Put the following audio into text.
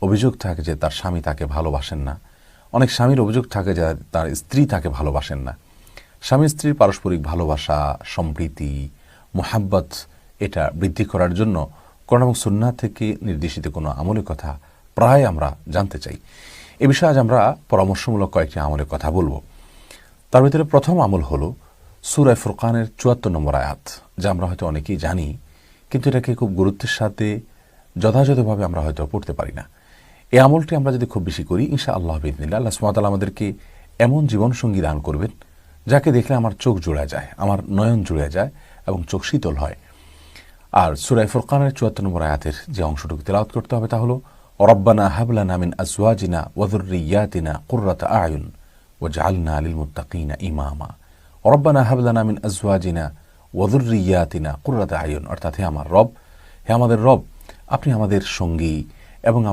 অভিযোগ থাকে যে তার স্বামী তাকে ভালোবাসেন না, অনেক স্বামীর অভিযোগ থাকে যে তার স্ত্রী তাকে ভালোবাসেন না। স্বামী স্ত্রীর পারস্পরিক ভালোবাসা, সম্প্রীতি, মোহাব্বত এটা বৃদ্ধি করার জন্য কোরআন এবং সুন্নাহ থেকে নির্দেশিত কোনো আমলের কথা প্রায় আমরা জানতে চাই। এ বিষয়ে আজ আমরা পরামর্শমূলক কয়েকটি আমলের কথা বলবো। তার ভিতরে প্রথম আমল হলো সূরা ফুরকানের ৭৪ নম্বর আয়াত, যা আমরা হয়তো অনেকেই জানি, কিন্তু এটাকে খুব গুরুত্বের সাথে যথাযথভাবে আমরা হয়তো পড়তে পারি না। এই আমলটি আমরা যদি খুব বেশি করি, ইনশাআল্লাহ বিইذনিল্লাহ আল্লাহ সুবহানাহু ওয়া তাআলা আমাদেরকে এমন জীবনসঙ্গী দান করবেন যাকে দেখলে আমার চোখ জুড়ে যায়, আমার নয়ন জুড়ে যায় এবং চোখ শীতল হয়। আর সূরা ফুরকানের ৭৪ নম্বর আয়াতের যে অংশটুকু তেলাওয়াত করতে হবে তা হলো রব্বানা হাব লানা মিন আজওয়াজিনা ওয়া যুররিয়াতিনা কুররাতা আয়ুন ওয়াজআলনা লিল মুত্তাকিনা ইমামা। রব্বানা হাব লানা মিন আজওয়াজিনা ওয়া যুররিয়াতিনা কুররাতা আয়ুন, অর্থাৎ হে আমার রব, হে আমাদের রব, আপনি আমাদের সঙ্গী এবং